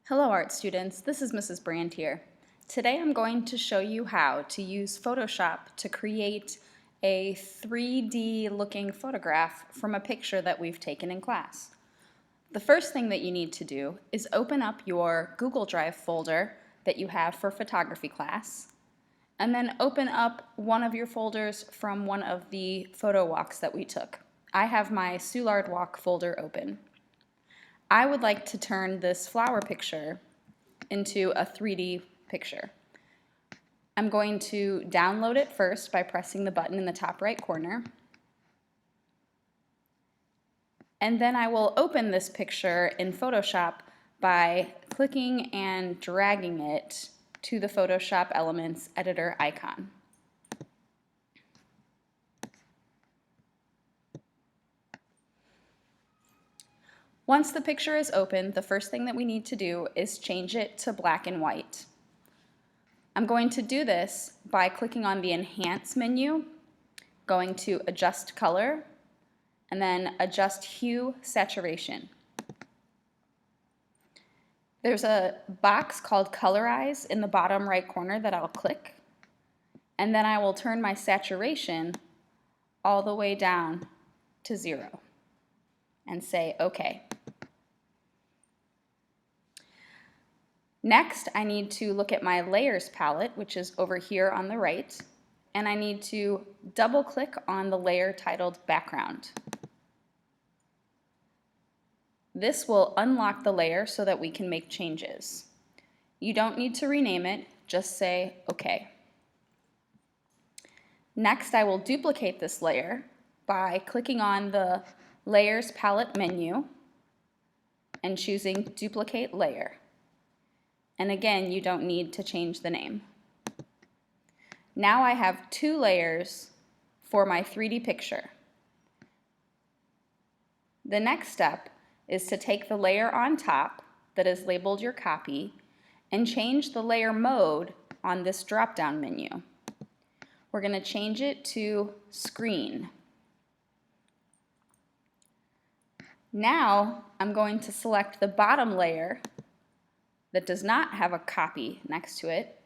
Hello art students, this is Mrs. Brand here. Today I'm going to show you how to use Photoshop to create a 3D looking photograph from a picture that we've taken in class. The first thing that you need to do is open up your Google Drive folder that you have for photography class, and then open up one of your folders from one of the photo walks that we took. I have my Soulard Walk folder open. I would like to turn this flower picture into a 3D picture. I'm going to download it first by pressing the button in the top right corner. And then I will open this picture in Photoshop by clicking and dragging it to the Photoshop Elements editor icon. Once the picture is open, the first thing that we need to do is change it to black and white. I'm going to do this by clicking on the Enhance menu, going to Adjust Color, and then Adjust Hue Saturation. There's a box called Colorize in the bottom right corner that I'll click, and then I will turn my saturation all the way down to 0 and say OK. Next, I need to look at my Layers palette, which is over here on the right, and I need to double-click on the layer titled Background. This will unlock the layer so that we can make changes. You don't need to rename it, just say OK. Next, I will duplicate this layer by clicking on the Layers palette menu and choosing Duplicate Layer. And again, you don't need to change the name. Now I have two layers for my 3D picture. The next step is to take the layer on top that is labeled your copy and change the layer mode on this drop-down menu. We're going to change it to Screen. Now I'm going to select the bottom layer that does not have a copy next to it,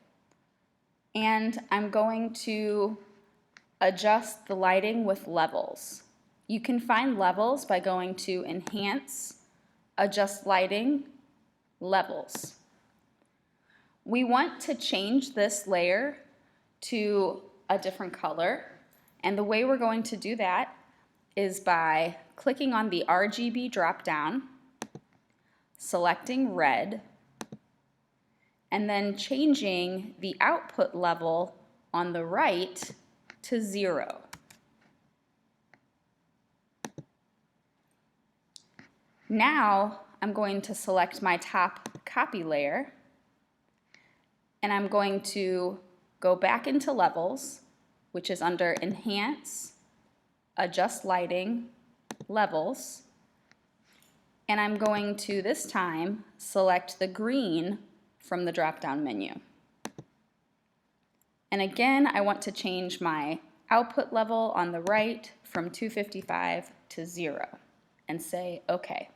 and I'm going to adjust the lighting with levels. You can find levels by going to Enhance, Adjust Lighting, Levels. We want to change this layer to a different color, and the way we're going to do that is by clicking on the RGB drop-down, selecting red, and then changing the output level on the right to 0. Now I'm going to select my top copy layer, and I'm going to go back into Levels, which is under Enhance, Adjust Lighting, Levels, and I'm going to this time select the green from the drop-down menu. And again, I want to change my output level on the right from 255 to 0 and say OK.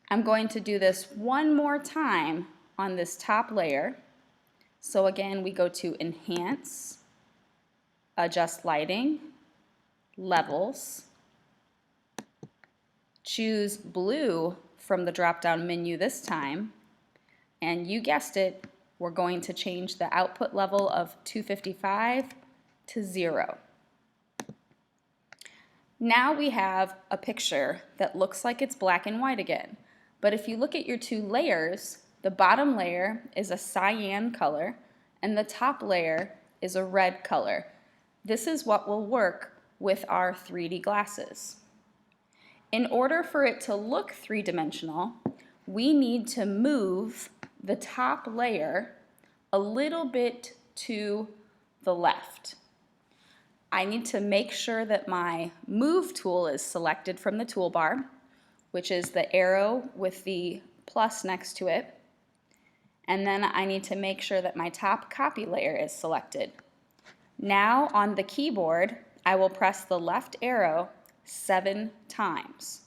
I'm going to do this one more time on this top layer. So again, we go to Enhance, Adjust Lighting, Levels, choose Blue from the drop-down menu this time, and you guessed it, we're going to change the output level of 255 to 0. Now we have a picture that looks like it's black and white again. But if you look at your two layers, the bottom layer is a cyan color and the top layer is a red color. This is what will work with our 3D glasses. In order for it to look three-dimensional, we need to move the top layer a little bit to the left. I need to make sure that my Move tool is selected from the toolbar, which is the arrow with the plus next to it. And then I need to make sure that my top copy layer is selected. Now on the keyboard, I will press the left arrow 7 times.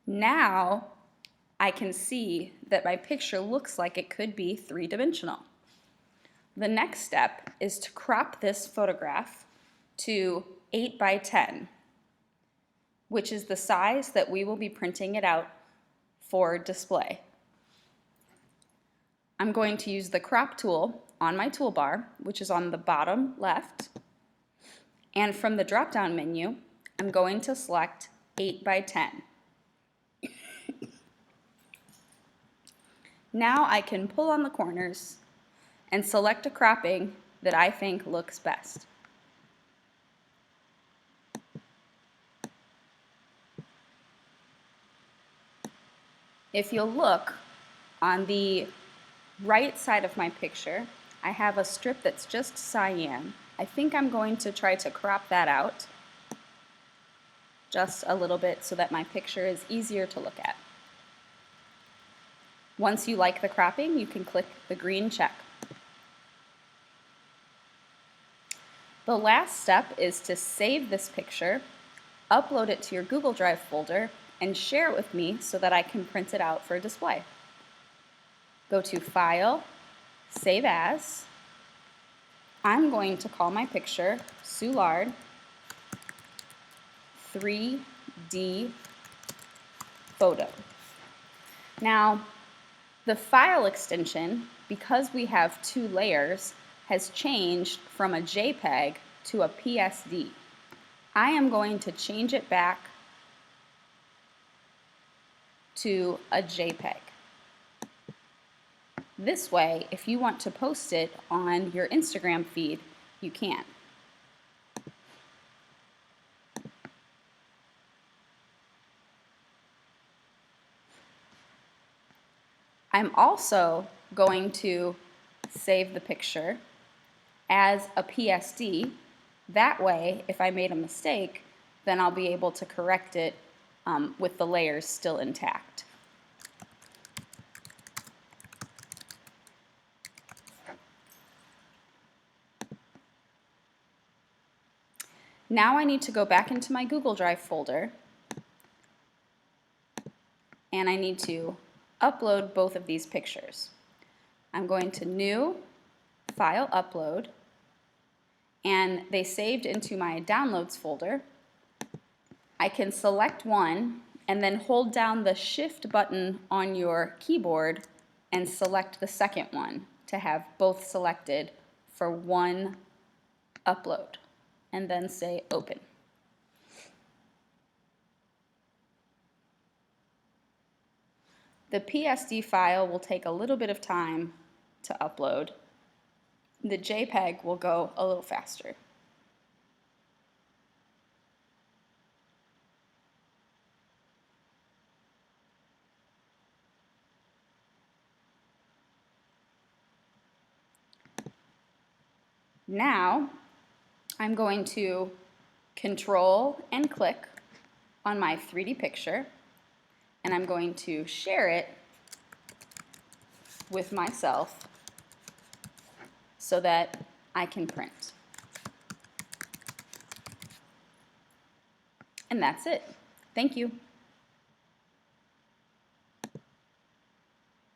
Now I can see that my picture looks like it could be three-dimensional. The next step is to crop this photograph to 8 by 10, which is the size that we will be printing it out for display. I'm going to use the crop tool on my toolbar, which is on the bottom left, and from the drop-down menu, I'm going to select 8 by 10. Now I can pull on the corners and select a cropping that I think looks best. If you'll look on the right side of my picture, I have a strip that's just cyan. I think I'm going to try to crop that out just a little bit so that my picture is easier to look at. Once you like the cropping, you can click the green check. The last step is to save this picture, upload it to your Google Drive folder, and share it with me so that I can print it out for display. Go to File, Save As. I'm going to call my picture Soulard 3D Photo. Now, the file extension, because we have 2 layers, has changed from a JPEG to a PSD. I am going to change it back to a JPEG. This way, if you want to post it on your Instagram feed, you can. I'm also going to save the picture as a PSD. That way, if I made a mistake, then I'll be able to correct it with the layers still intact. Now I need to go back into my Google Drive folder, and I need to upload both of these pictures. I'm going to New, File, Upload, and they saved into my Downloads folder. I can select one and then hold down the Shift button on your keyboard and select the second one to have both selected for one upload, and then say Open. The PSD file will take a little bit of time to upload. The JPEG will go a little faster. Now, I'm going to Control and click on my 3D picture, and I'm going to share it with myself so that I can print. And that's it. Thank you.